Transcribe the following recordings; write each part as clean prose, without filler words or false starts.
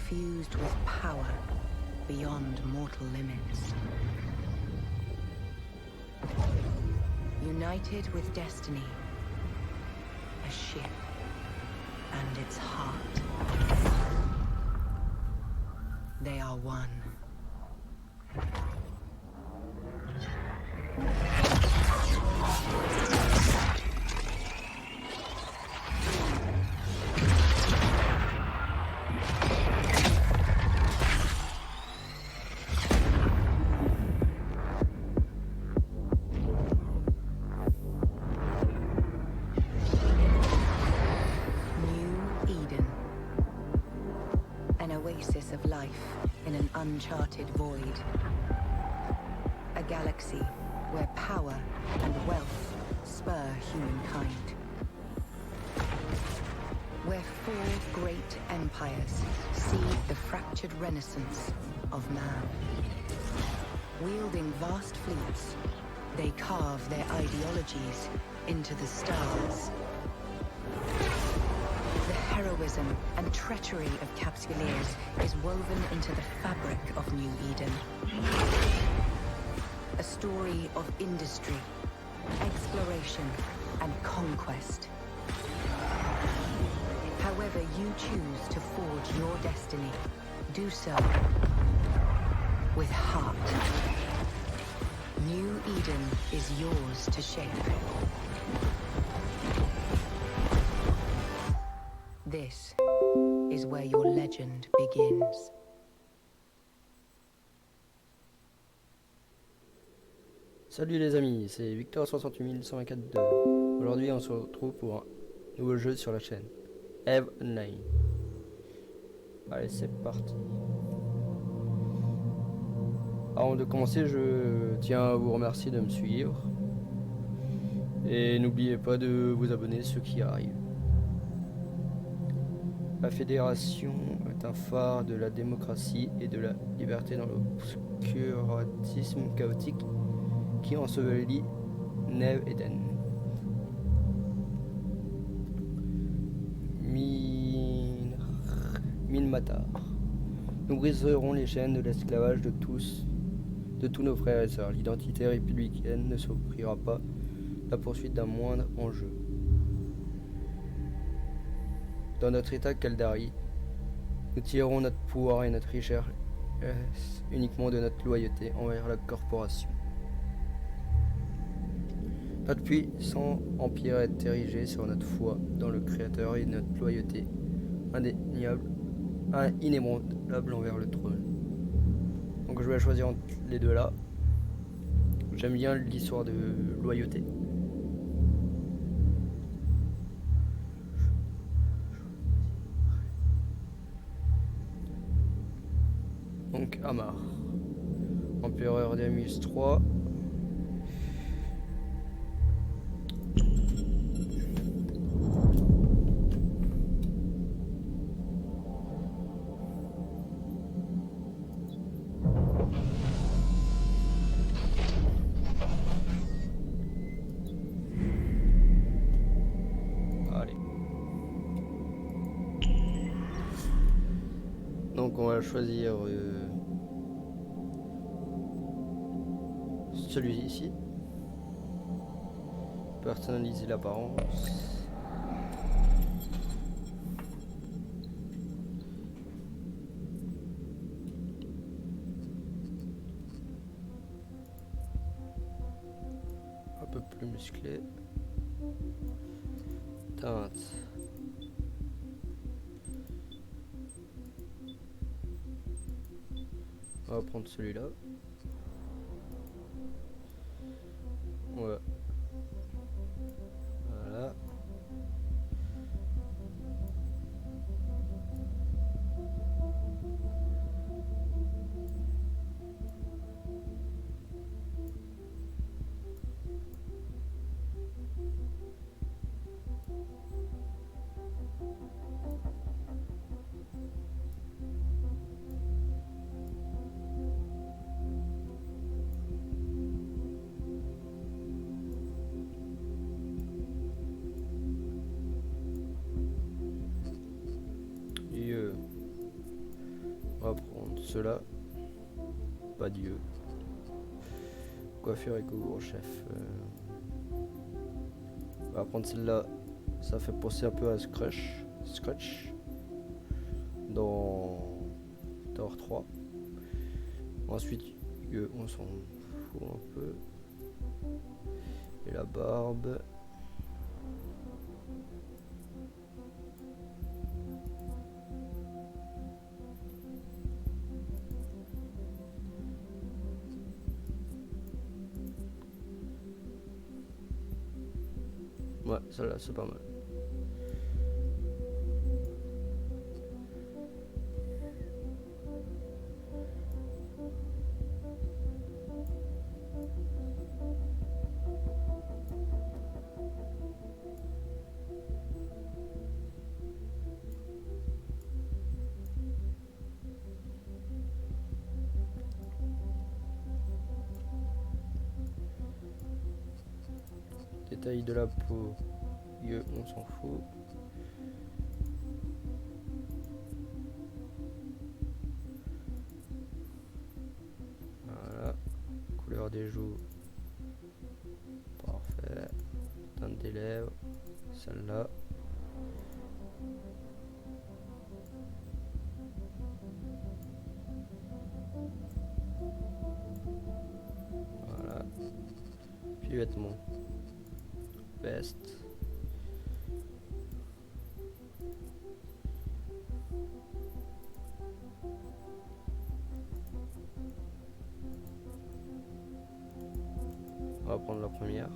infused with power beyond mortal limits. United with destiny, a ship and its heart. They are one. Of life in an uncharted void. A galaxy where power and wealth spur humankind. Where 4 great empires seed the fractured renaissance of man. Wielding vast fleets, they carve their ideologies into the stars. Heroism and treachery of Capsuleers is woven into the fabric of New Eden. A story of industry, exploration, and conquest. However you choose to forge your destiny, do so with heart. New Eden is yours to shape. This is where your legend begins. Salut les amis, c'est Victor 68124. Aujourd'hui on se retrouve pour un nouveau jeu sur la chaîne EVE Online. Allez, c'est parti. Avant de commencer, je tiens à vous remercier de me suivre. Et n'oubliez pas de vous abonner ceux qui arrivent. La Fédération est un phare de la démocratie et de la liberté dans l'obscurantisme chaotique qui ensevelit Neve Eden. Minmatar. Nous briserons les chaînes de l'esclavage de tous nos frères et sœurs. L'identité républicaine ne s'offrira pas la poursuite d'un moindre enjeu. Dans notre état Kaldari, nous tirerons notre pouvoir et notre richesse uniquement de notre loyauté envers la corporation. Notre puissant empire est érigé sur notre foi dans le Créateur et notre loyauté inébranlable envers le trône. Donc je vais choisir entre les deux là. J'aime bien l'histoire de loyauté. Donc Amar, empereur d'Amus 3. Allez. Donc on va choisir celui-ci. Personnaliser l'apparence. Un peu plus musclé. Teinte. On va prendre celui-là. Ouais. Voilà. On va prendre ceux-là. Pas Dieu. Coiffure et couvre-chef. On va prendre celle-là. Ça fait penser un peu à Scratch. Dans Tower 3. Ensuite, on s'en fout un peu. Et la barbe. Ouais, celle-là, c'est pas mal. Détail de la peau, on s'en fout. Voilà, couleur des joues, parfait. Teinte des lèvres, celle-là. Voilà, puis vêtements, veste. On va prendre la première.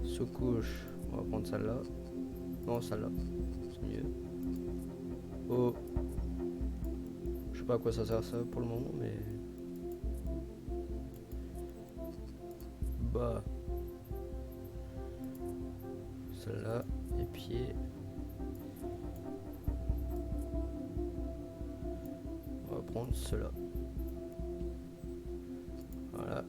Sous-couche, on va prendre celle-là. Non, celle-là, c'est mieux. Oh, je sais pas à quoi ça sert ça pour le moment, mais bah celle-là et pieds. On va prendre cela. Voilà.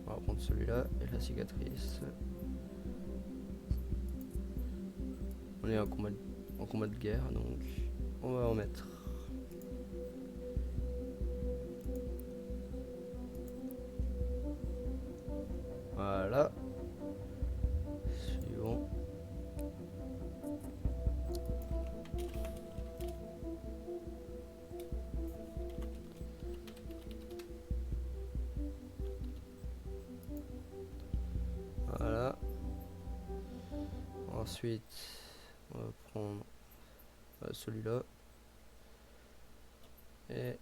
On va prendre celui-là et la cicatrice. On est en combat de guerre, donc on va en mettre. Voilà. Suivant. Voilà. Ensuite, on va prendre celui-là. Et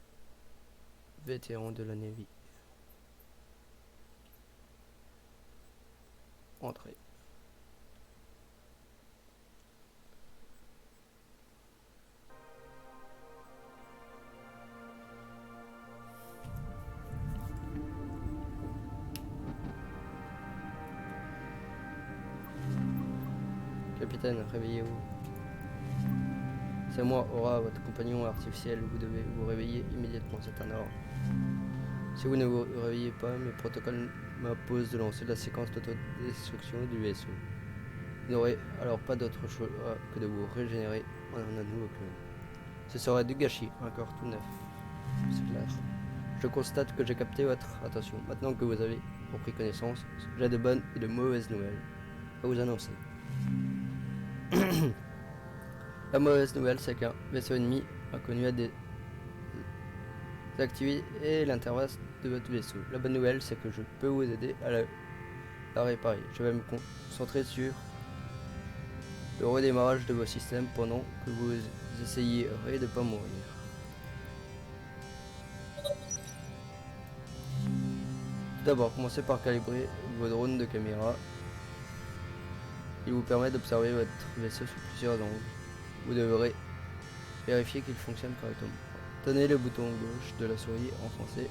vétéran de la Navy. Entrée. Capitaine, réveillez-vous. C'est moi, Aura, votre compagnon artificiel. Vous devez vous réveiller immédiatement, c'est un ordre. Si vous ne vous réveillez pas, mes protocoles m'imposent de lancer la séquence d'autodestruction du vaisseau. Vous n'aurez alors pas d'autre choix que de vous régénérer en un nouveau clone. Ce serait du gâchis, un corps tout neuf. C'est clair. Je constate que j'ai capté votre attention. Maintenant que vous avez repris connaissance, j'ai de bonnes et de mauvaises nouvelles à vous annoncer. La mauvaise nouvelle, c'est qu'un vaisseau ennemi inconnu a désactivé l'interface de votre vaisseau. La bonne nouvelle, c'est que je peux vous aider à la réparer. Je vais me concentrer sur le redémarrage de vos systèmes pendant que vous essayerez de ne pas mourir. Tout d'abord, commencez par calibrer vos drones de caméra. Il vous permet d'observer votre vaisseau sous plusieurs angles. Vous devrez vérifier qu'il fonctionne correctement. Tenez le bouton gauche de la souris enfoncé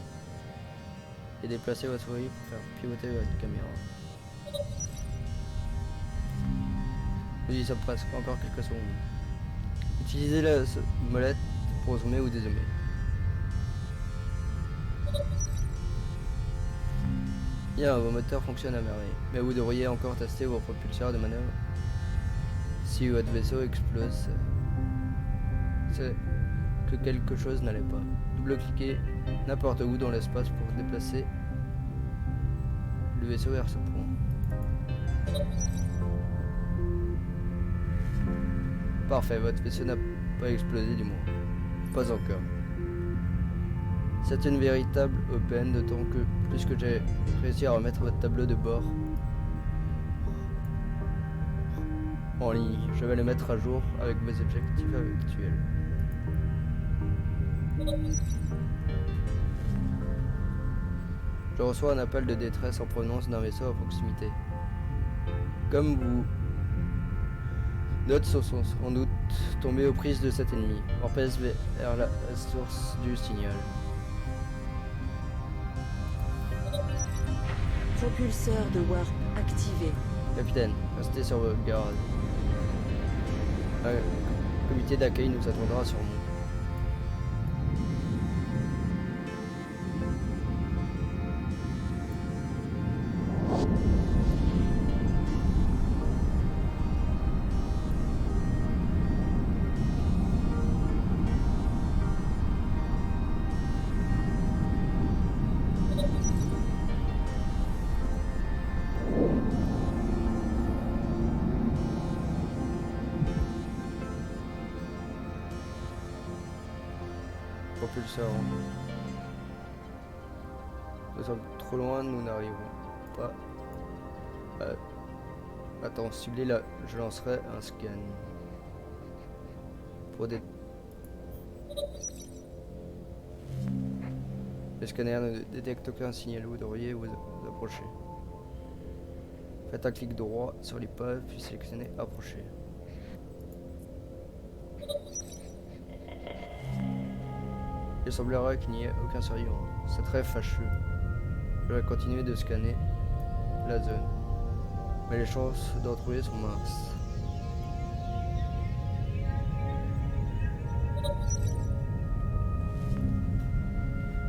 et déplacez votre souris pour faire pivoter votre caméra. Nous y sommes presque, encore quelques secondes. Utilisez la molette pour zoomer ou dézoomer. Bien, vos moteurs fonctionnent à merveille, mais vous devriez encore tester vos propulseurs de manœuvre. Si votre vaisseau explose, c'est que quelque chose n'allait pas. Double-cliquez n'importe où dans l'espace pour déplacer le vaisseau vers ce point. Parfait, votre vaisseau n'a pas explosé du moins. Pas encore. C'est une véritable aubaine, d'autant que plus que j'ai réussi à remettre votre tableau de bord en ligne. Je vais le mettre à jour avec vos objectifs actuels. Je reçois un appel de détresse en provenance d'un vaisseau à proximité. Comme vous, d'autres sont sans doute tombés aux prises de cet ennemi. Orpès vers la source du signal. Propulseur de warp activé. Capitaine, restez sur vos gardes. Un comité d'accueil nous attendra sur nous. Propulseur. Nous sommes trop loin, nous n'arriverons pas. Attends, ciblez là, je lancerai un scan. Pour des... Le scanner ne détecte aucun signal, vous devriez vous approcher. Faites un clic droit sur l'épave, puis sélectionnez approcher. Il semblerait qu'il n'y ait aucun survivant. C'est très fâcheux. Je vais continuer de scanner la zone. Mais les chances d'en trouver sont minces.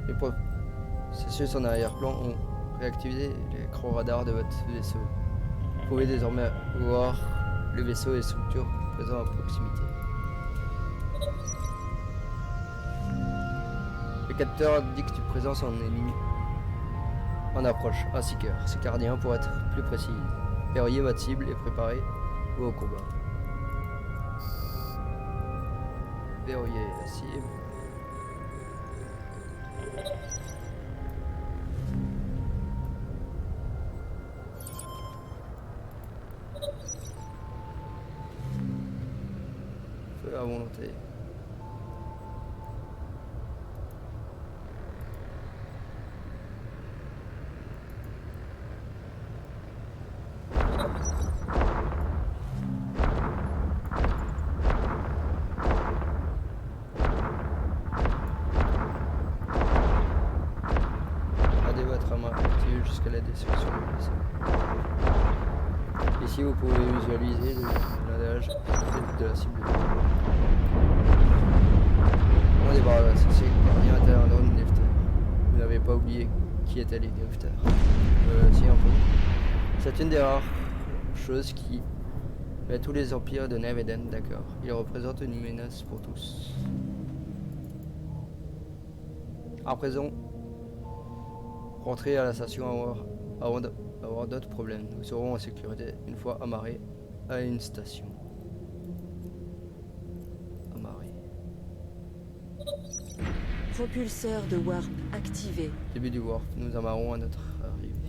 Les processus en arrière-plan ont réactivé l'écran radar de votre vaisseau. Vous pouvez désormais voir le vaisseau et les structures présents à proximité. Le capteur indique une présence en ennemi en approche, un seeker. C'est cardien pour être plus précis. Verrouillez votre cible et préparez-vous au combat. Verrouillez la cible. Feu à volonté. Jusqu'à la destruction du vaisseau. Ici, vous pouvez visualiser le blindage de la cible. On débarrasse ceci par l'intérieur d'un drifter. Vous n'avez pas oublié qui étaient les drifters. Si, un peu. C'est une des rares choses qui met tous les empires de Neveden d'accord. Ils représentent une menace pour tous. À présent, rentrez à la station avant d'avoir d'autres problèmes. Nous serons en sécurité une fois amarrés à une station. Amarrés. Propulseur de warp activé. Début du warp, nous amarrons à notre arrivée.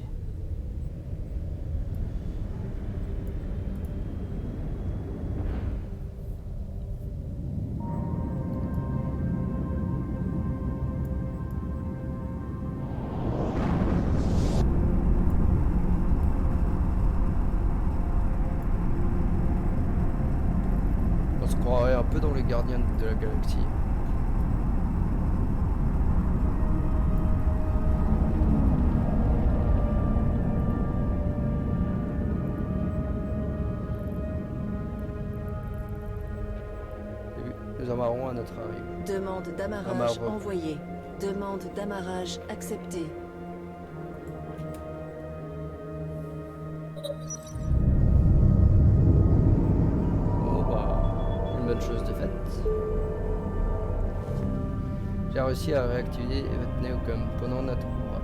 On se croirait un peu dans les gardiens de la galaxie. Nous amarrons à notre arrivée. Demande d'amarrage envoyée. Demande d'amarrage acceptée. service. J'ai réussi à réactiver votre Neocom pendant notre combat.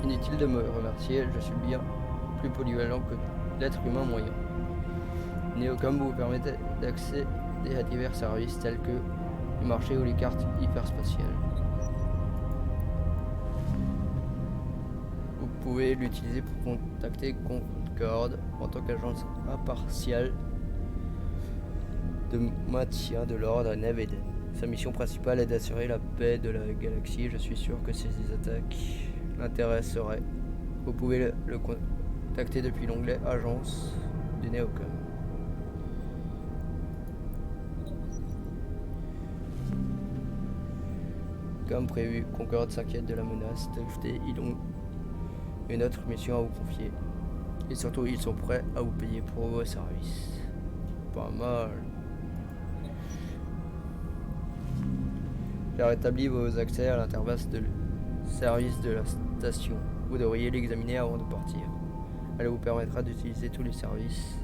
Inutile de me remercier, je suis bien plus polyvalent que l'être humain moyen. Neocom vous permet d'accéder à divers services tels que les marchés ou les cartes hyperspatiales. Vous pouvez l'utiliser pour contacter Concorde en tant qu'agence impartiale de maintien de l'ordre à Neveden. Sa mission principale est d'assurer la paix de la galaxie. Je suis sûr que ces attaques l'intéresseraient. Vous pouvez le contacter depuis l'onglet Agence du Neocom. Comme prévu, Concorde s'inquiète de la menace d'ajouter. Ils ont une autre mission à vous confier. Et surtout, ils sont prêts à vous payer pour vos services. Pas mal. J'ai rétabli vos accès à l'interface de service de la station. Vous devriez l'examiner avant de partir. Elle vous permettra d'utiliser tous les services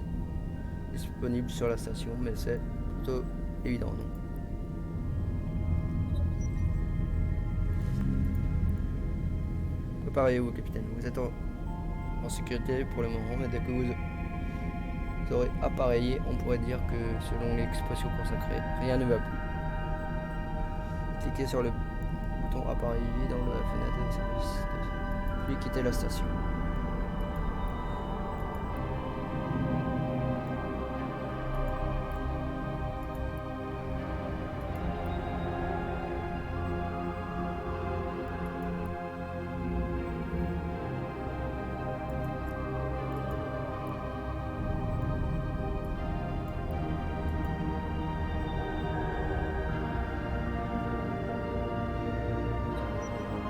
disponibles sur la station, mais c'est plutôt évident, non? Préparez-vous, capitaine. Vous êtes en sécurité pour le moment, mais dès que vous aurez appareillé, on pourrait dire que selon l'expression consacrée, rien ne va plus. Cliquez sur le bouton appareiller dans la fenêtre de service, puis quittez la station.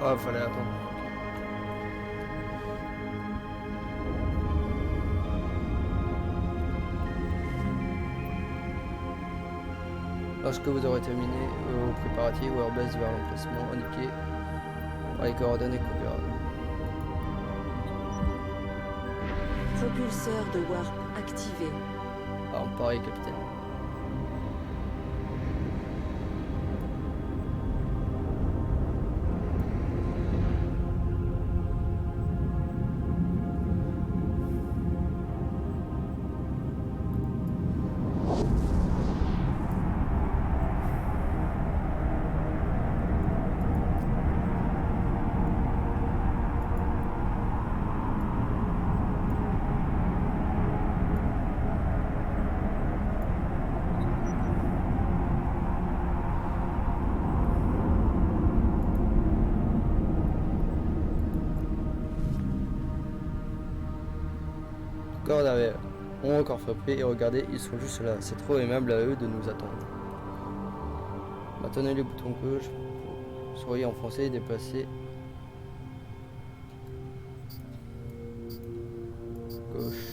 Ah, fallait attendre. Lorsque vous aurez terminé vos préparatifs, Warbase vers l'emplacement indiqué par les coordonnées Concorde. Propulseur de Warp activé. Ah, pareil, capitaine. Concorde avait ont encore frappé et regardez, ils sont juste là. C'est trop aimable à eux de nous attendre. Maintenez le bouton gauche pour souris enfoncé et déplacer gauche.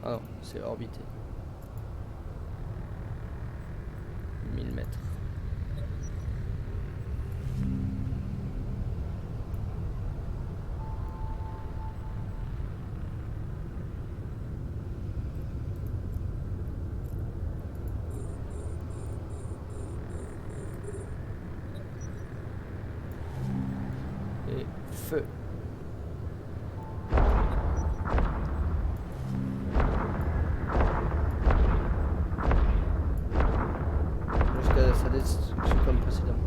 Ah non, c'est orbité. 1000 mètres. Et feu. Sa destruction comme précédemment.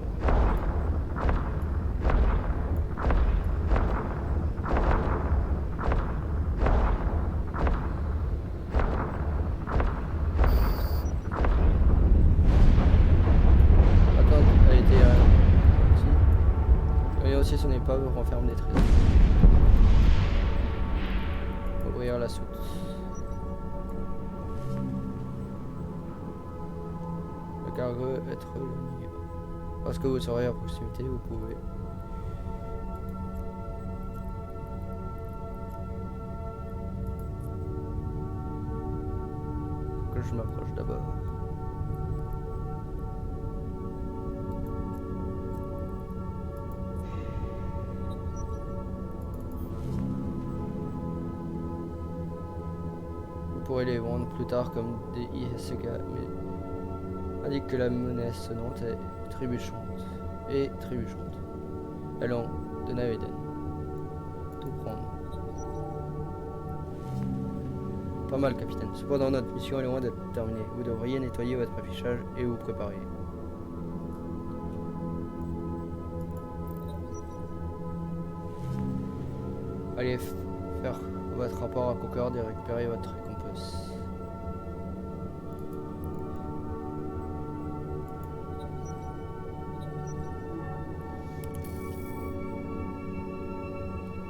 L'attente a été et aussi son épave renferme des trésors. Ouvrir la soute. Le cargo être éloigné. Lorsque vous serez à proximité, vous pouvez. Faut que je m'approche d'abord. pourrait les vendre plus tard comme des ISK, mais indique que la monnaie sonnante est trébuchante et trébuchante, allant de Naeden. Tout prendre. Pas mal, capitaine. Cependant, notre mission est loin d'être terminée. Vous devriez nettoyer votre affichage et vous préparer. Allez faire votre rapport à Concorde et récupérer votre récompense.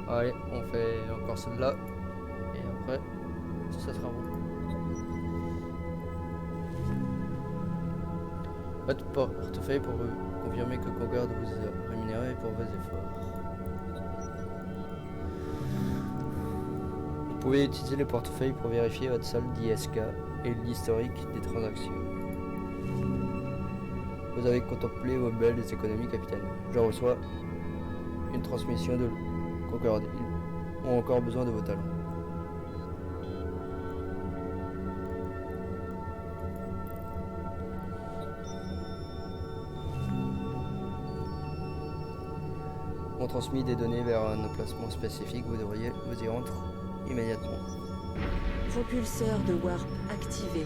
Allez, on fait encore celle-là. Et après, ça sera bon. Votre portefeuille pour vous confirmer que Concorde vous a rémunéré pour vos efforts. Vous pouvez utiliser le portefeuille pour vérifier votre solde d'ISK et l'historique des transactions. Vous avez contemplé vos belles économies, capitaine. Je reçois une transmission de Concorde. Ils ont encore besoin de vos talents. On transmis des données vers un emplacement spécifique. Vous devriez vous y rendre immédiatement. Propulseur de warp activé.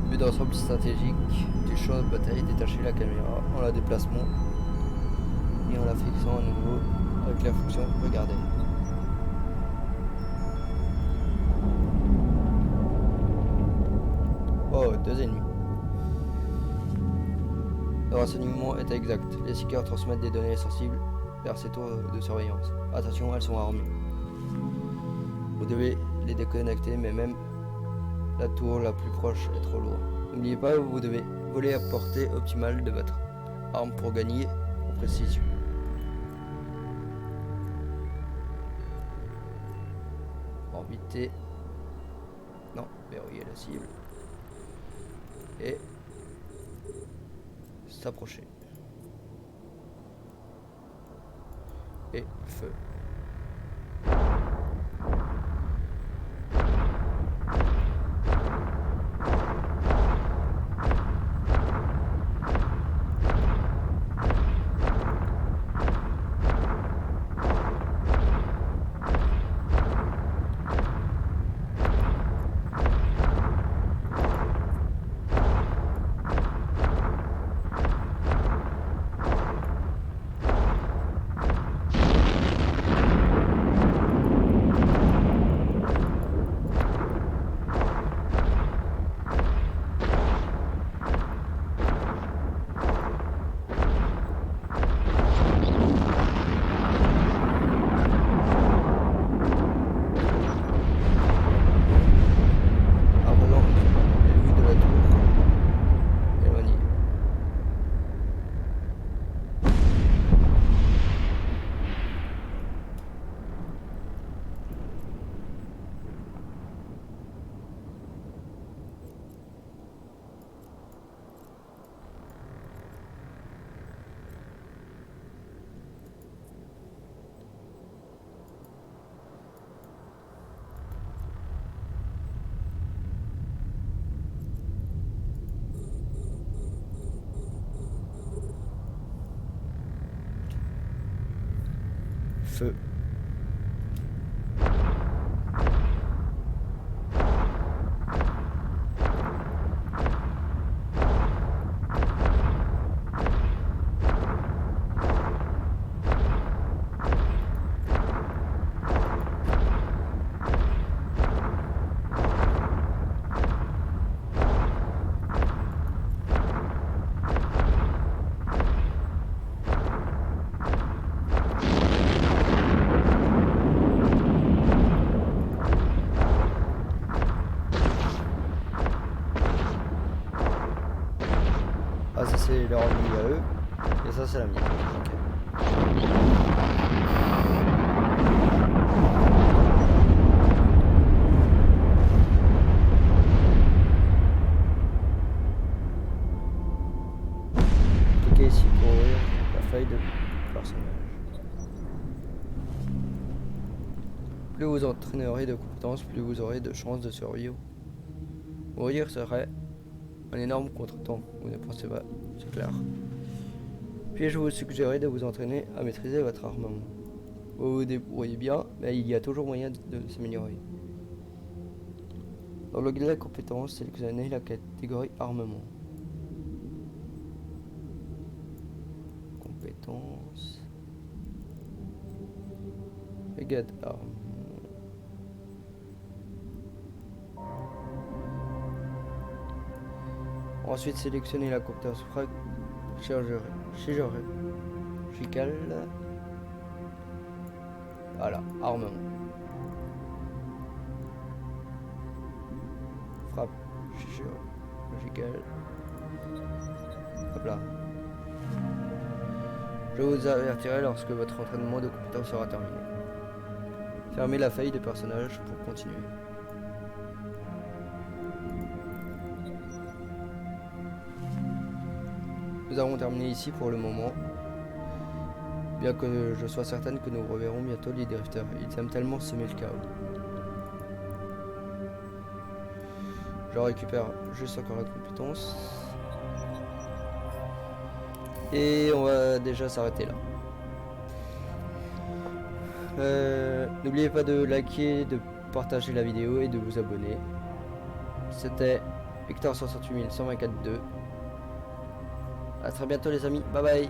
Vue d'ensemble stratégique du champ de bataille, détachez la caméra en la déplacement et en la fixant à nouveau avec la fonction regarder. Oh, 2 ennemis. Le renseignement est exact. Les seekers transmettent des données sensibles vers ces tours de surveillance. Attention, elles sont armées. Vous devez les déconnecter, mais même la tour la plus proche est trop lourde. N'oubliez pas, vous devez voler à portée optimale de votre arme pour gagner en précision. Orbiter. Non, verrouiller la cible. Et s'approcher. Et feu. Feu. Ah, ça c'est leur nuit à eux. Et ça c'est la mienne. Ok. Cliquez ici pour ouvrir la feuille de personnage. Plus vous entraînerez de compétences, plus vous aurez de chances de survivre. Mourir serait un énorme contretemps, vous ne pensez pas, c'est clair. Puis-je vous suggérer de vous entraîner à maîtriser votre armement. Vous vous débrouillez bien, mais il y a toujours moyen de s'améliorer. Dans le guide de la compétence, sélectionnez la catégorie armement. Compétences. Regarde arme. Ensuite, sélectionnez la compétence chirurgicale. Voilà, armement. Frappe chirurgicale. Hop là. Je vous avertirai lorsque votre entraînement de compétence sera terminé. Fermez la feuille de personnage pour continuer. Nous avons terminé ici pour le moment. Bien que je sois certaine que nous reverrons bientôt les drifters. Ils aiment tellement semer le chaos. Je récupère juste encore la compétence. Et on va déjà s'arrêter là. N'oubliez pas de liker, de partager la vidéo et de vous abonner. C'était Victor 68124 2. A très bientôt les amis, bye bye.